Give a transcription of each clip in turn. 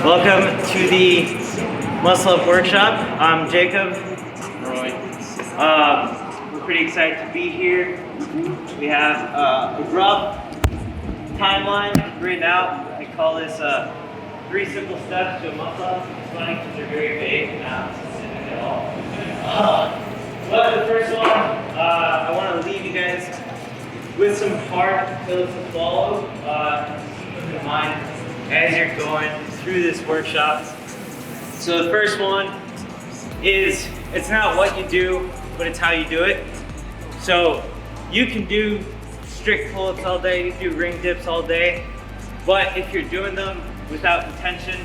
Welcome to the Muscle Up Workshop. I'm Jacob. Roy. We're pretty excited to be here. We have a rough timeline written out. I call this 3 simple steps to a muscle up. It's funny because they're very vague and not specific at all. But the first one, I want to leave you guys with some hard pills to swallow. Keep in mind as you're going through this workshop. So the first one is, it's not what you do, but it's how you do it. So you can do strict pull-ups all day, you can do ring dips all day, but if you're doing them without intention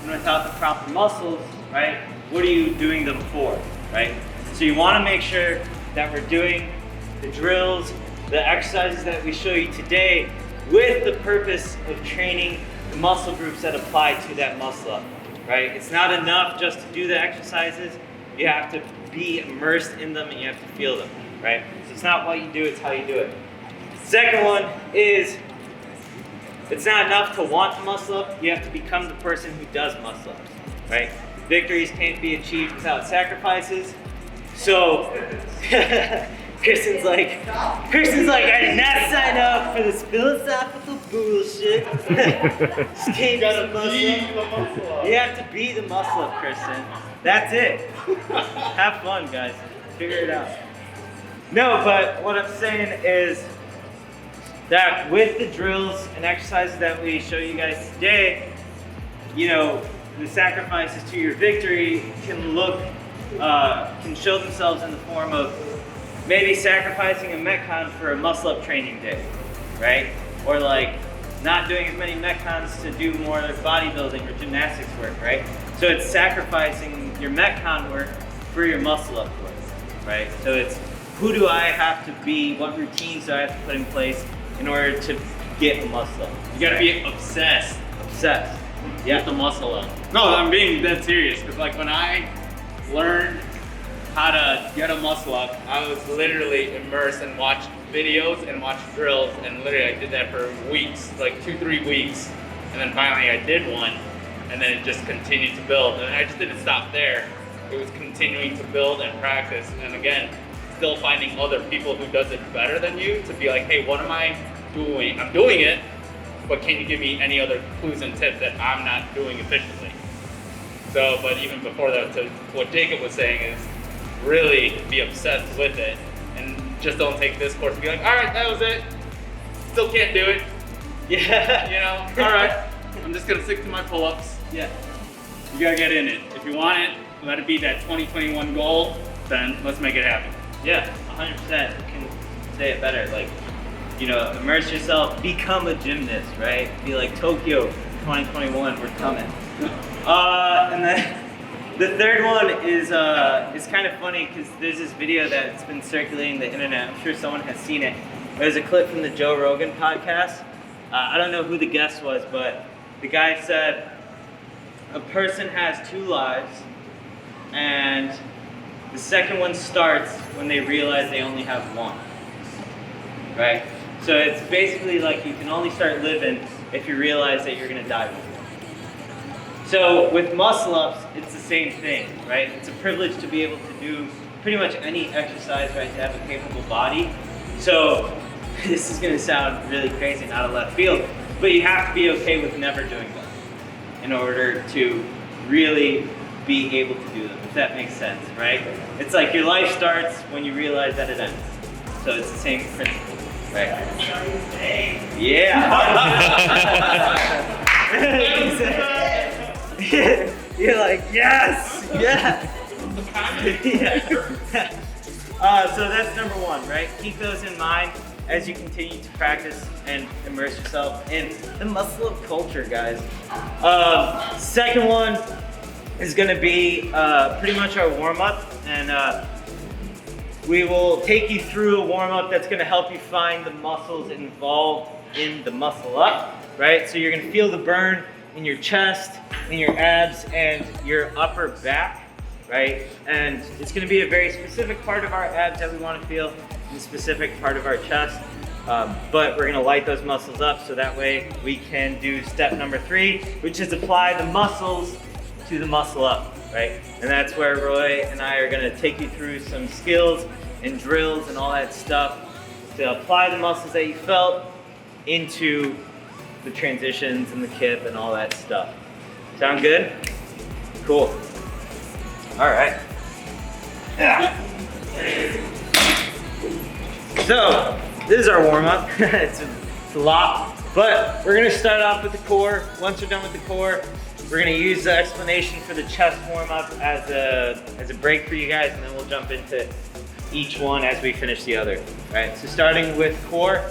and without the proper muscles, right, what are you doing them for, right? So you want to make sure that we're doing the drills, the exercises that we show you today with the purpose of training the muscle groups that apply to that muscle up, right? It's not enough just to do the exercises. You have to be immersed in them and you have to feel them, right? So it's not what you do, it's how you do it. Second one is, it's not enough to want to muscle up, you have to become the person who does muscle ups, right? Victories can't be achieved without sacrifices. So, Kristen's like, I did not sign up for this philosophical bullshit. Just came to muscle up. You have to be the muscle up, Kristen. That's it. Have fun, guys. Figure it out. No, but what I'm saying is that with the drills and exercises that we show you guys today, you know, the sacrifices to your victory can show themselves in the form of maybe sacrificing a Metcon for a muscle-up training day, right? Or like not doing as many Metcons to do more bodybuilding or gymnastics work, right? So it's sacrificing your Metcon work for your muscle-up work, right? So it's, who do I have to be? What routines do I have to put in place in order to get a muscle up? You gotta be obsessed. Obsessed. Yeah. With the muscle up. No, I'm being dead serious, because like when I learned how to get a muscle up, I was literally immersed and watched videos and watched drills, and literally I did that for weeks, like 2-3 weeks, and then finally I did one, and then it just continued to build, and I just didn't stop there. It was continuing to build and practice, and again, still finding other people who does it better than you to be like, hey, what am I doing? I'm doing it, but can you give me any other clues and tips that I'm not doing efficiently? So, but even before that, to what Jacob was saying is, really be obsessed with it and just don't take this course and be like, all right, that was it. Still can't do it. Yeah. You know, all right, I'm just gonna stick to my pull-ups. Yeah. You gotta get in it. If you want it, let it be that 2021 goal, then let's make it happen. Yeah, 100%. You can say it better. Like, you know, immerse yourself, become a gymnast, right? Be like Tokyo 2021, we're coming. And then the third one is kind of funny because there's this video that's been circulating the internet. I'm sure someone has seen it. There's a clip from the Joe Rogan podcast. I don't know who the guest was, but the guy said a person has 2 lives, and the second one starts when they realize they only have one. Right? So it's basically like you can only start living if you realize that you're gonna die one day. So with muscle ups, it's the same thing, right? It's a privilege to be able to do pretty much any exercise, right, to have a capable body. So this is gonna sound really crazy, not a left field, but you have to be okay with never doing them in order to really be able to do them, if that makes sense, right? It's like your life starts when you realize that it ends. So it's the same principle, right? Yeah. You're like, yes, yeah. So that's number 1, right? Keep those in mind as you continue to practice and immerse yourself in the muscle up culture, guys. Second one is gonna be pretty much our warm-up, and we will take you through a warm-up that's gonna help you find the muscles involved in the muscle up, right? So you're gonna feel the burn in your chest, in your abs, and your upper back, right? And it's gonna be a very specific part of our abs that we wanna feel, and a specific part of our chest. But we're gonna light those muscles up so that way we can do step number 3, which is apply the muscles to the muscle up, right? And that's where Roy and I are gonna take you through some skills and drills and all that stuff to apply the muscles that you felt into the transitions and the kip and all that stuff. Sound good? Cool. All right. Yeah. So, this is our warm-up. it's a lot, but we're gonna start off with the core. Once we're done with the core, we're gonna use the explanation for the chest warm-up as a break for you guys, and then we'll jump into each one as we finish the other. All right, so starting with core,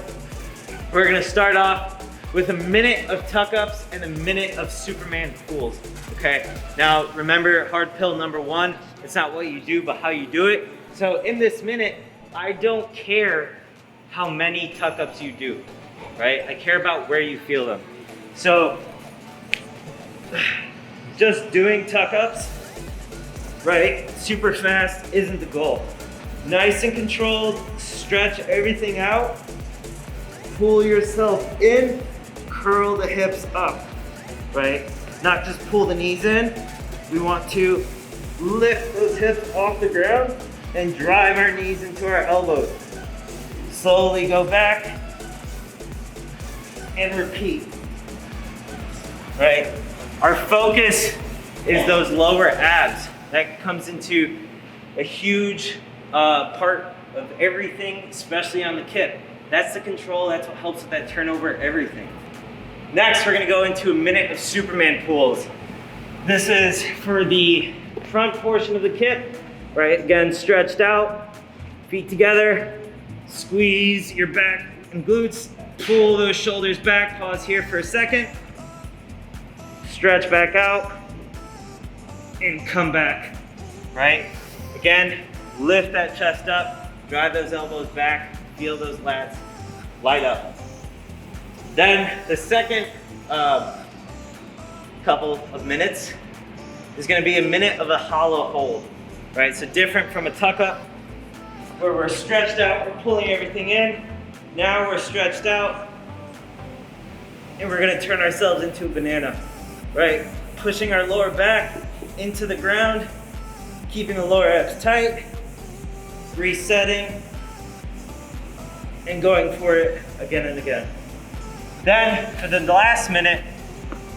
we're gonna start off with a minute of tuck-ups and a minute of Superman pulls, okay? Now, remember hard pill number 1, it's not what you do, but how you do it. So in this minute, I don't care how many tuck-ups you do, right? I care about where you feel them. So, just doing tuck-ups, right, super fast isn't the goal. Nice and controlled, stretch everything out, pull yourself in, curl the hips up, right? Not just pull the knees in, we want to lift those hips off the ground and drive our knees into our elbows. Slowly go back and repeat, right? Our focus is those lower abs. That comes into a huge part of everything, especially on the kip. That's the control, that's what helps with that turnover, everything. Next, we're gonna go into a minute of Superman pulls. This is for the front portion of the kip, right? Again, stretched out, feet together, squeeze your back and glutes, pull those shoulders back, pause here for a second, stretch back out, and come back, right? Again, lift that chest up, drive those elbows back, feel those lats light up. Then the second couple of minutes is gonna be a minute of a hollow hold, right? So different from a tuck up, where we're stretched out, we're pulling everything in. Now we're stretched out, and we're gonna turn ourselves into a banana, right? Pushing our lower back into the ground, keeping the lower abs tight, resetting, and going for it again and again. Then, for the last minute,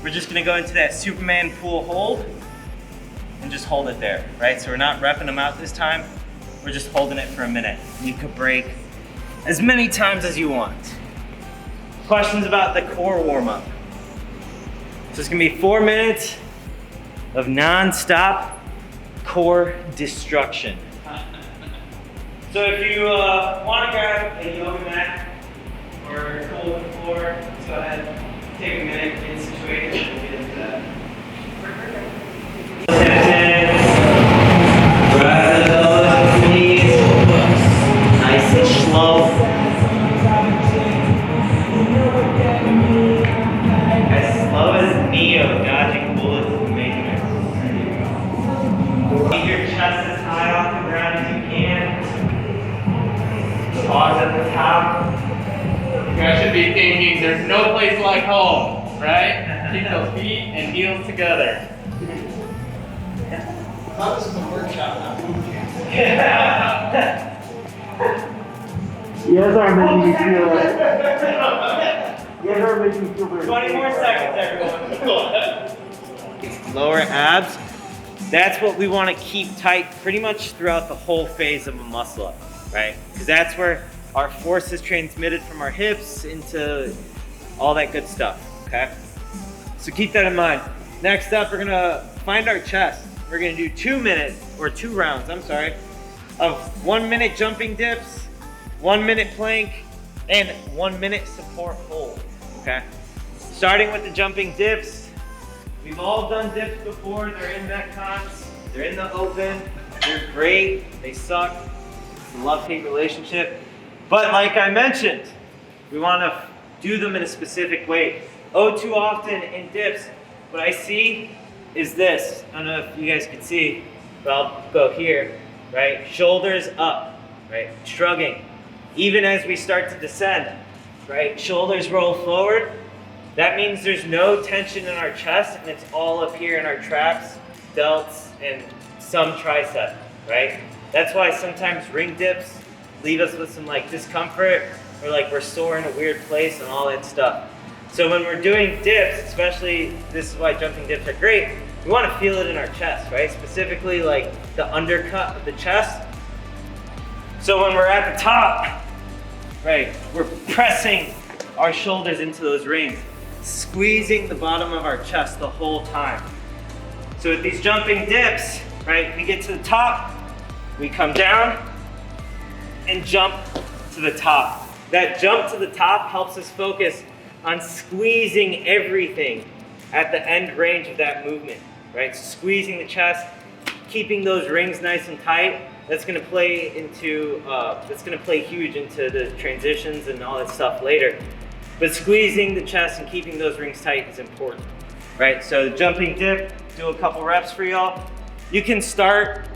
we're just gonna go into that Superman pull hold and just hold it there, right? So we're not repping them out this time, we're just holding it for a minute. You could break as many times as you want. Questions about the core warm-up? So it's gonna be 4 minutes of non-stop core destruction. So if you wanna grab a yoga mat or a tool on the floor, let's go ahead, take a minute, get situated, and we'll get into that. Drive the elbows to the knees, nice and slow. As slow as Neo dodging bullets in the Matrix. Keep your chest as high off the ground as you can. Pause at the top. You guys should be thinking there's no place like home, right? Keep those feet and heels together. How this is a workshop, not boot camp. You guys are making me feel like... You guys are making me feel very... 20 more seconds, everyone. Lower abs. That's what we want to keep tight pretty much throughout the whole phase of a muscle up, right? Because that's where our force is transmitted from our hips into all that good stuff, okay? So keep that in mind. Next up, we're gonna find our chest. We're gonna do 2 minutes, or 2 rounds, I'm sorry, of 1 minute jumping dips, 1 minute plank, and 1 minute support hold, okay? Starting with the jumping dips, we've all done dips before. They're in Metcons, they're in the open, they're great, they suck. It's a love-hate relationship. But like I mentioned, we wanna do them in a specific way. Oh, too often in dips, what I see is this. I don't know if you guys can see, but I'll go here, right? Shoulders up, right? Shrugging. Even as we start to descend, right? Shoulders roll forward. That means there's no tension in our chest, and it's all up here in our traps, delts, and some tricep, right? That's why sometimes ring dips leave us with some like discomfort, or like we're sore in a weird place and all that stuff. So when we're doing dips, especially, this is why jumping dips are great, we want to feel it in our chest, right? Specifically like the undercut of the chest. So when we're at the top, right, we're pressing our shoulders into those rings, squeezing the bottom of our chest the whole time. So with these jumping dips, right, we get to the top, we come down and jump to the top. That jump to the top helps us focus on squeezing everything at the end range of that movement, right? So squeezing the chest, keeping those rings nice and tight. That's gonna play huge into the transitions and all that stuff later. But squeezing the chest and keeping those rings tight is important, right? So the jumping dip, do a couple reps for y'all. You can start,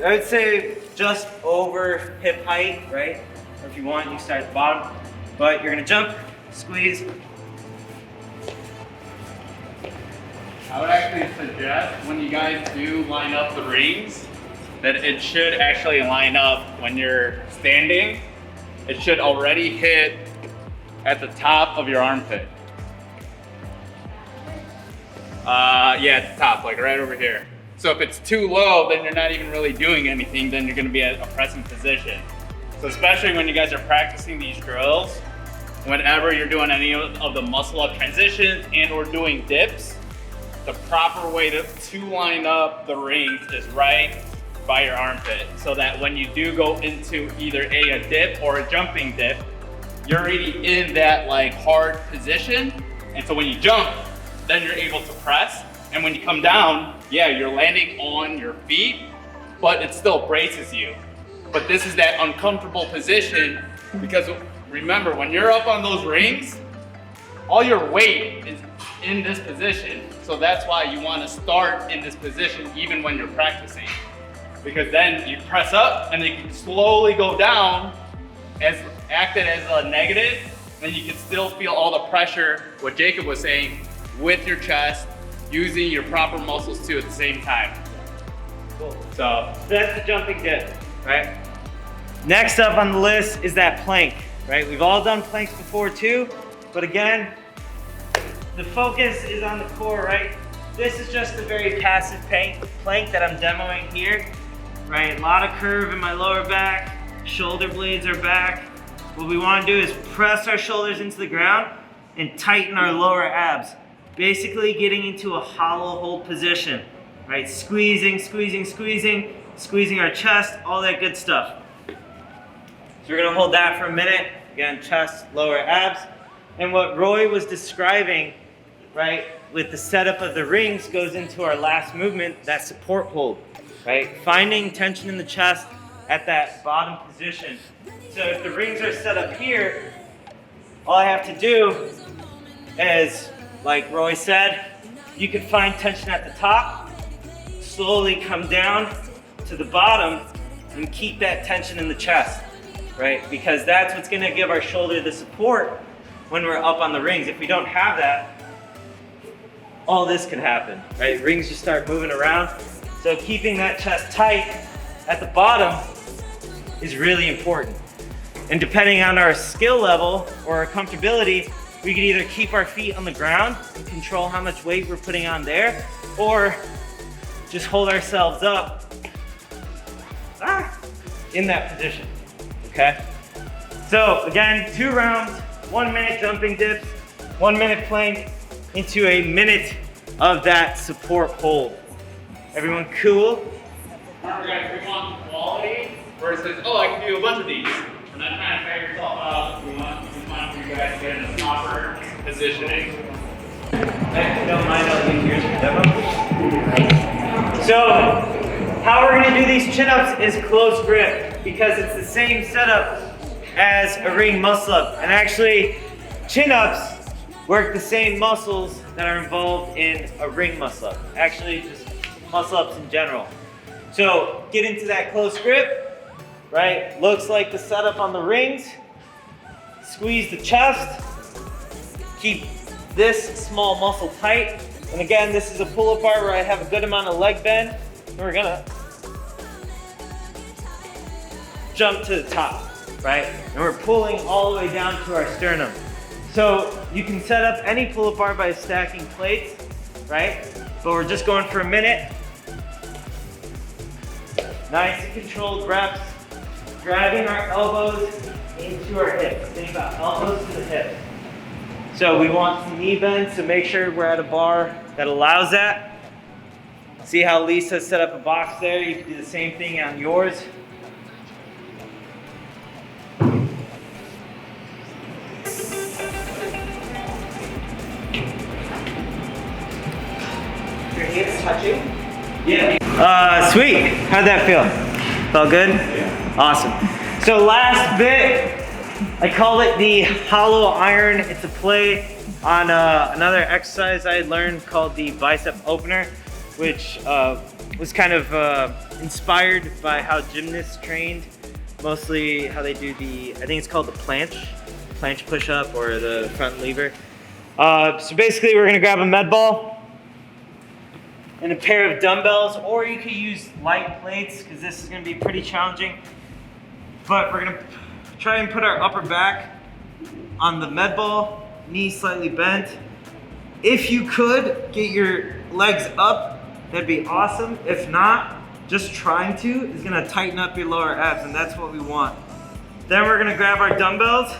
I would say just over hip height, right? Or if you want, you can start at the bottom. But you're gonna jump, squeeze. I would actually suggest when you guys do line up the rings, that it should actually line up when you're standing. It should already hit at the top of your armpit. Yeah, at the top, like right over here. So if it's too low, then you're not even really doing anything, then you're gonna be at a pressing position. So especially when you guys are practicing these drills, whenever you're doing any of the muscle up transitions and or doing dips, the proper way to line up the rings is right by your armpit, so that when you do go into either a dip or a jumping dip, you're already in that like hard position. And so when you jump, then you're able to press. And when you come down, yeah, you're landing on your feet, but it still braces you. But this is that uncomfortable position, because remember, when you're up on those rings, all your weight is in this position. So that's why you want to start in this position even when you're practicing. Because then you press up and then you can slowly go down, as acted as a negative, then you can still feel all the pressure, what Jacob was saying, with your chest, using your proper muscles too at the same time. Cool. So that's the jumping dip, right? Next up on the list is that plank, right? We've all done planks before too, but again, the focus is on the core, right? This is just a very passive plank that I'm demoing here, right? A lot of curve in my lower back, shoulder blades are back. What we want to do is press our shoulders into the ground and tighten our lower abs, basically getting into a hollow hold position, right? Squeezing, squeezing, squeezing, squeezing our chest, all that good stuff. So we're gonna hold that for a minute. Again, chest, lower abs. And what Roy was describing, right, with the setup of the rings goes into our last movement, that support hold, right? Finding tension in the chest at that bottom position. So if the rings are set up here, all I have to do is, like Roy said, you can find tension at the top, slowly come down to the bottom and keep that tension in the chest, right? Because that's what's gonna give our shoulder the support when we're up on the rings. If we don't have that, all this can happen, right? Rings just start moving around. So keeping that chest tight at the bottom is really important. And depending on our skill level or our comfortability, we can either keep our feet on the ground and control how much weight we're putting on there, or just hold ourselves up in that position, okay? So again, 2 rounds, 1 minute jumping dips, 1 minute plank into a minute of that support hold. Everyone cool? Remember guys, we want quality versus, oh, I can do a bunch of these. And not trying to figure yourself out. We want for you guys to get in the proper positioning. If you don't mind, I'll leave yours for demo. So, how we're gonna do these chin-ups is close grip, because it's the same setup as a ring muscle up. And actually, chin-ups work the same muscles that are involved in a ring muscle up. Actually, just muscle ups in general. So, get into that close grip, right? Looks like the setup on the rings. Squeeze the chest. Keep this small muscle tight. And again, this is a pull-up bar where I have a good amount of leg bend. And we're gonna jump to the top, right? And we're pulling all the way down to our sternum. So you can set up any pull-up bar by stacking plates, right? But we're just going for a minute. Nice and controlled reps. Driving our elbows into our hips. Think about elbows to the hips. So we want some knee bend, so make sure we're at a bar that allows that. See how Lisa set up a box there? You can do the same thing on yours. Your hips touching? Yeah. Sweet. How'd that feel? Felt good? Yeah. Awesome. So last bit, I call it the hollow iron. It's a play on another exercise I had learned called the bicep opener, which was kind of inspired by how gymnasts trained, mostly how they do the, I think it's called the planche push-up or the front lever. So basically we're gonna grab a med ball and a pair of dumbbells, or you could use light plates because this is gonna be pretty challenging. But we're gonna try and put our upper back on the med ball, knees slightly bent. If you could get your legs up, that'd be awesome. If not, just trying to is gonna tighten up your lower abs, and that's what we want. Then we're gonna grab our dumbbells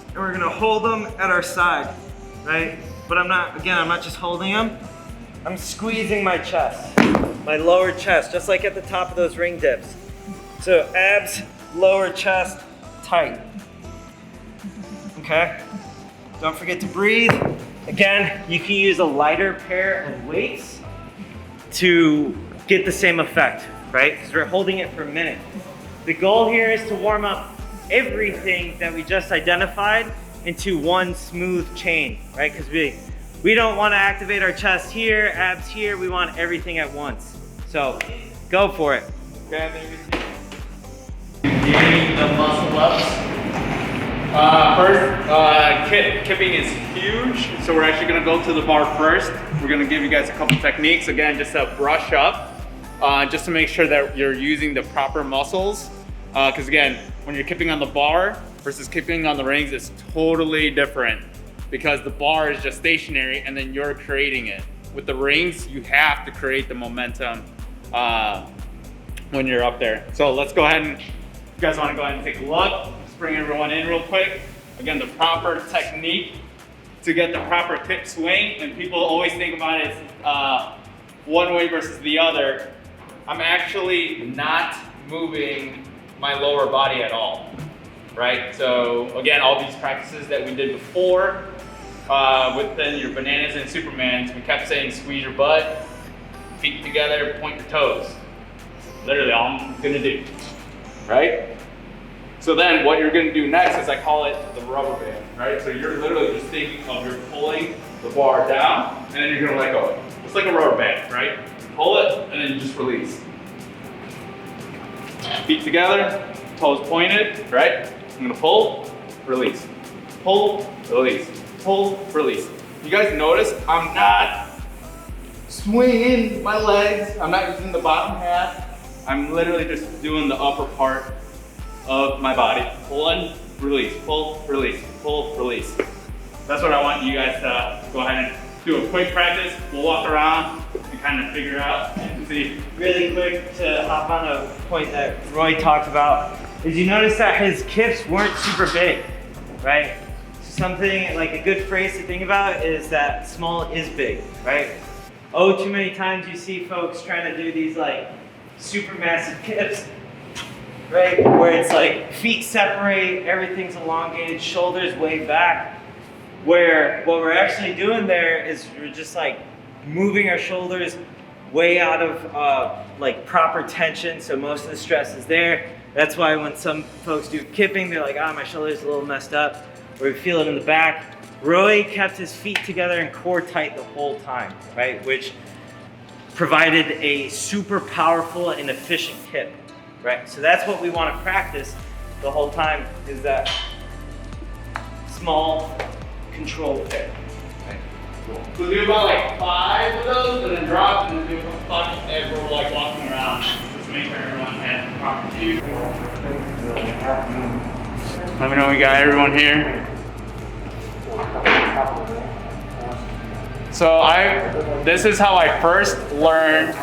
and we're gonna hold them at our side, right? But I'm not just holding them. I'm squeezing my chest, my lower chest, just like at the top of those ring dips. So abs, lower chest, tight. Okay? Don't forget to breathe. Again, you can use a lighter pair of weights to get the same effect, right? Because we're holding it for a minute. The goal here is to warm up everything that we just identified into one smooth chain, right? Because we don't want to activate our chest here, abs here. We want everything at once. So go for it. Grab everything. Getting the muscle ups. First, kipping is huge. So we're actually gonna go to the bar first. We're gonna give you guys a couple techniques. Again, just to brush up, just to make sure that you're using the proper muscles. Because again, when you're kipping on the bar versus kipping on the rings, it's totally different. Because the bar is just stationary and then you're creating it. With the rings, you have to create the momentum when you're up there. So let's go ahead and, if you guys wanna go ahead and take a look, let's bring everyone in real quick. Again, the proper technique to get the proper kip swing, and people always think about it as one way versus the other. I'm actually not moving my lower body at all, right? So again, all these practices that we did before, within your bananas and Supermans, we kept saying squeeze your butt, feet together, point your toes. Literally all I'm gonna do, right? So then what you're gonna do next is I call it the rubber band, right? So you're literally just thinking of you're pulling the bar down and then you're gonna let go. It's like a rubber band, right? Pull it and then you just release. Feet together, toes pointed, right? I'm gonna pull, release, pull, release, pull, release. You guys notice I'm not swinging my legs. I'm not using the bottom half. I'm literally just doing the upper part of my body. Pull in, release, pull, release, pull, release. That's what I want you guys to go ahead and do a quick practice. We'll walk around and kind of figure out and see. Really quick to hop on a point that Roy talked about, is you notice that his kips weren't super big, right? Something like a good phrase to think about is that small is big, right? Oh, too many times you see folks trying to do these like super massive kips, right? Where it's like feet separate, everything's elongated, shoulders way back. Where what we're actually doing there is we're just like moving our shoulders way out of like proper tension, so most of the stress is there. That's why when some folks do kipping, they're like, my shoulder's a little messed up, or we feel it in the back. Roy kept his feet together and core tight the whole time, right? Which provided a super powerful and efficient kip, right? So that's what we want to practice the whole time, is that small, controlled pair. So do about like 5 of those and then drop and then do a bunch as we're like walking around. Just make sure everyone has the proper view. Let me know we got everyone here. So this is how I first learned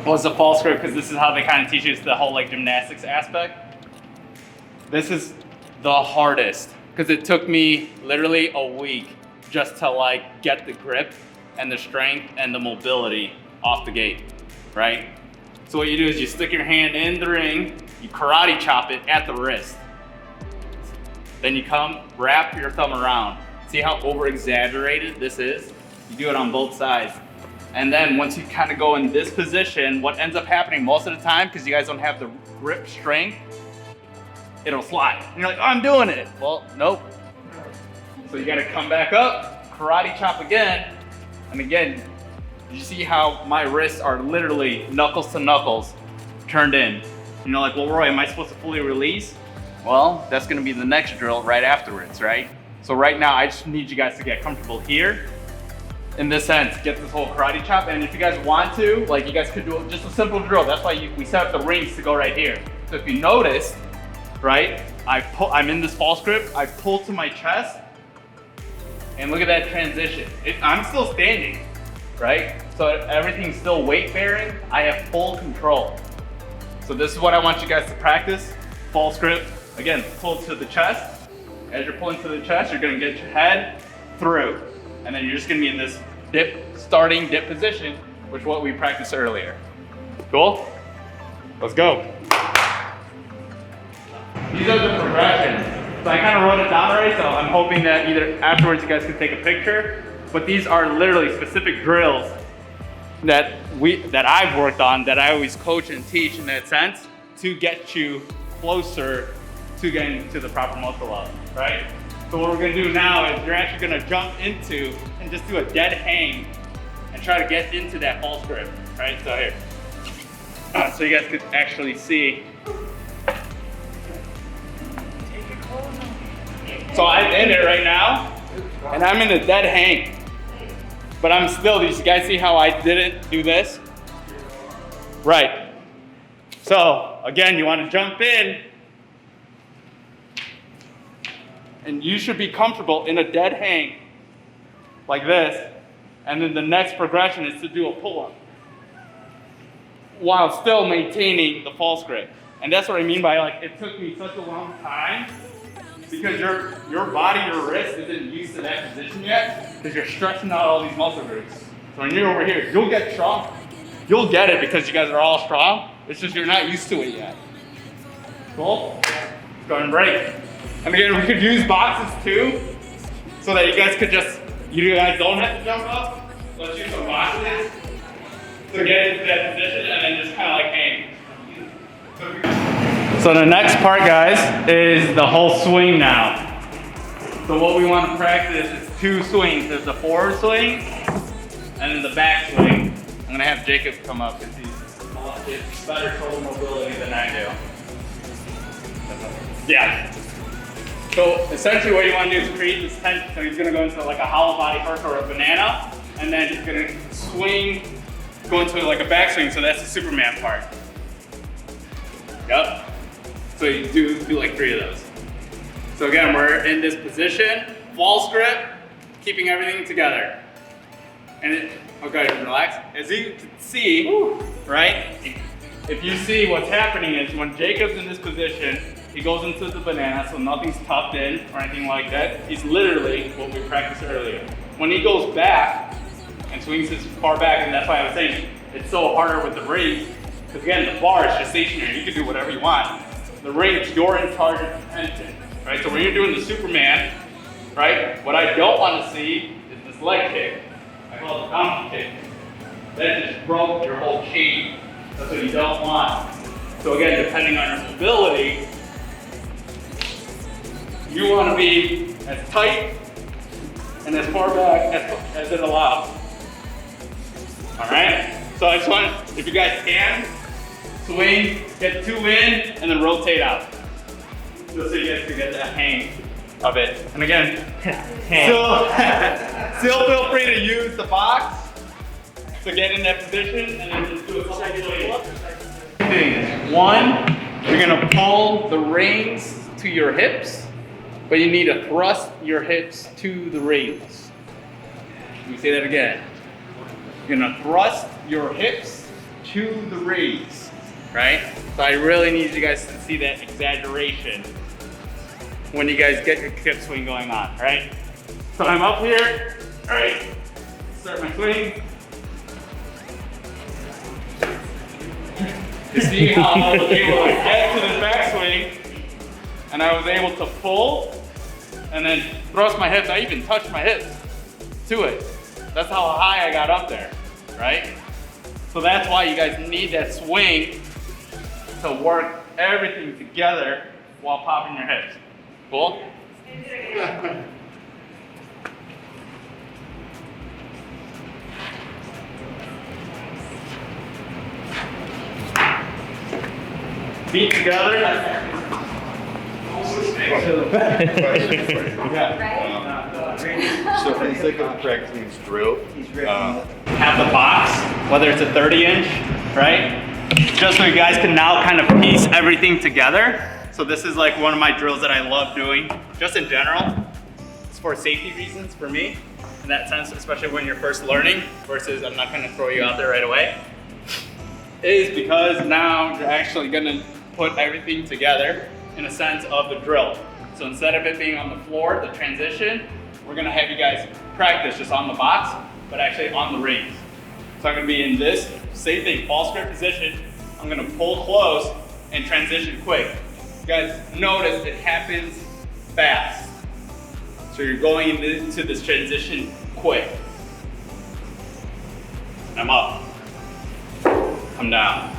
was the false grip, because this is how they kind of teach us the whole like gymnastics aspect. This is the hardest because it took me literally a week just to like get the grip and the strength and the mobility off the gate, right? So what you do is you stick your hand in the ring, you karate chop it at the wrist. Then you come, wrap your thumb around. See how over exaggerated this is? You do it on both sides. And then once you kind of go in this position, what ends up happening most of the time, because you guys don't have the grip strength, it'll slide. And you're like, oh, I'm doing it. Well, nope. So you gotta come back up, karate chop again, and again, you see how my wrists are literally knuckles to knuckles turned in. You know, like, well, Roy, am I supposed to fully release? Well, that's gonna be the next drill right afterwards, right? So right now, I just need you guys to get comfortable here. In this sense, get this whole karate chop, and if you guys want to, like, you guys could do just a simple drill. That's why we set up the rings to go right here. So if you notice, right, I'm in this false grip, I pull to my chest, and look at that transition. I'm still standing, right? So everything's still weight bearing. I have full control. So this is what I want you guys to practice. False grip, again, pull to the chest. As you're pulling to the chest, you're gonna get your head through. And then you're just gonna be in this starting dip position, which is what we practiced earlier. Cool? Let's go. These are the progressions. So I kind of wrote it down already, so I'm hoping that either afterwards you guys can take a picture, but these are literally specific drills that I've worked on, that I always coach and teach in that sense, to get you closer to getting to the proper muscle up, right? So what we're gonna do now is you're actually gonna jump into and just do a dead hang and try to get into that false grip, right? So here, so you guys could actually see. So I'm in it right now, and I'm in a dead hang. But I'm still, you guys see how I didn't do this? Right. So again, you wanna jump in, and you should be comfortable in a dead hang, like this. And then the next progression is to do a pull-up, while still maintaining the false grip. And that's what I mean by, like, it took me such a long time, because your body, your wrist isn't used to that position yet, because you're stretching out all these muscle groups. So when you're over here, you'll get strong. You'll get it because you guys are all strong. It's just you're not used to it yet. Cool? Let's go and break. And again, we could use boxes too, so that you guys could you guys don't have to jump up. Let's use some boxes to get into that position and then just kind of like hang. So the next part, guys, is the whole swing now. So what we want to practice is 2 swings. There's the forward swing and then the back swing. I'm gonna have Jacob come up because he's better shoulder mobility than I do. Yeah. So essentially what you want to do is create this tension. So he's going to go into like a hollow body first, or a banana, and then he's going to swing, go into like a backswing. So that's the Superman part. Yep. So you do like 3 of those. So again, we're in this position, false grip, keeping everything together. And okay, relax. As you can see, right? If you see what's happening is when Jacob's in this position, he goes into the banana, so nothing's tucked in or anything like that. He's literally what we practiced earlier. When he goes back and swings his far back, and that's why I was saying it's so harder with the ring, because again, the bar is just stationary. You can do whatever you want. The ring, you're in charge of the tension, right? So when you're doing the Superman, right, what I don't want to see is this leg kick. I call it the donkey kick. That just broke your whole chain. That's what you don't want. So again, depending on your mobility, you want to be as tight and as far back as it allows. All right? So I just want, if you guys can, swing, get 2 in, and then rotate out. Just so you guys can get that hang. of it. And again, Hand. still feel free to use the box to get in that position and then just do a couple swings. One, you're gonna pull the reins to your hips, but you need to thrust your hips to the reins. Let me say that again. You're gonna thrust your hips to the reins, right? So I really need you guys to see that exaggeration when you guys get your kip swing going on, right? So I'm up here, all right, start my swing. You see how I was able to get to the backswing, and I was able to pull, and then thrust my hips. I even touched my hips to it. That's how high I got up there, right? So that's why you guys need that swing to work everything together while popping your hips. Cool? Feet together. So for the sake of practicing this drill, Have the box, whether it's a 30-inch, right? Just so you guys can now kind of piece everything together. So this is like one of my drills that I love doing, just in general. It's for safety reasons for me, in that sense, especially when you're first learning, versus I'm not gonna throw you out there right away. Is because now you're actually gonna put everything together in a sense of the drill. So instead of it being on the floor, the transition, we're gonna have you guys practice just on the box, but actually on the rings. So I'm gonna be in this, same thing, false grip position. I'm gonna pull close and transition quick. You guys notice it happens fast. So you're going into this transition quick. I'm up, I'm down.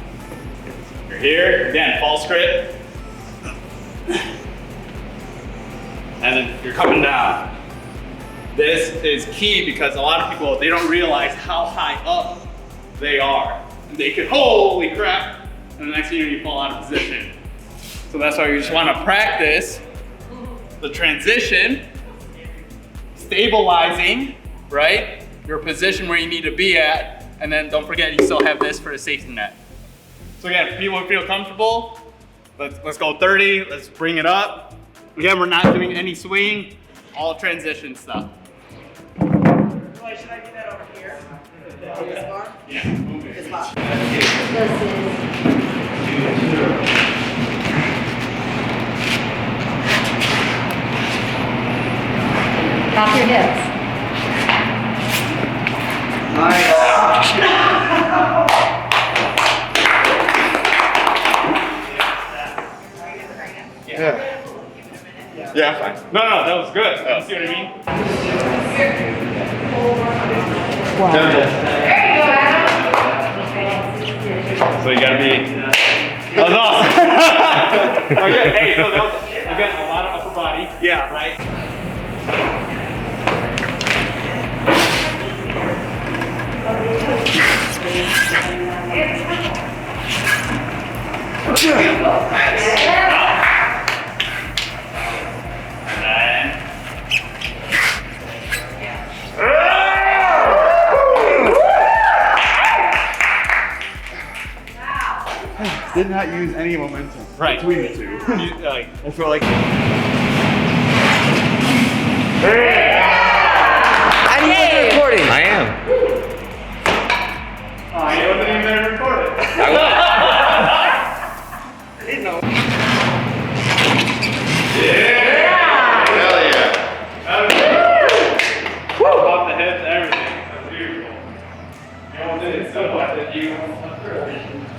You're here, again, false grip. And then you're coming down. This is key because a lot of people, they don't realize how high up they are. And they could, holy crap, and the next thing you fall out of position. So that's why you just want to practice the transition, stabilizing, right? Your position where you need to be at, and then don't forget you still have this for a safety net. So again, if people feel comfortable, let's go 30, let's bring it up. Again, we're not doing any swing, all transition stuff. Should I do that over here? This bar? Yeah, move it. This bar. Drop your hips. yeah, fine. No, that was good. You see what I mean? So you gotta be. That was awesome. Okay, hey, so that was, again, a lot of upper body. Yeah. Right? Did not use any momentum between the two. Like, I feel like. And you guys are recording. I am. I wasn't even there to record it. I didn't know. Hell yeah. Off the hips, everything. That's beautiful. You almost did it so much that you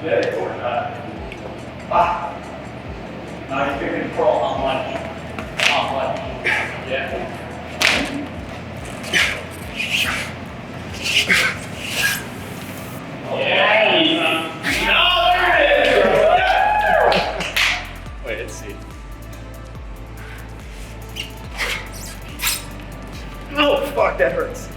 did it or not. Now you can control how much. Yeah. Yeah. Oh, there it is. Wait, let's see. Oh, fuck, that hurts.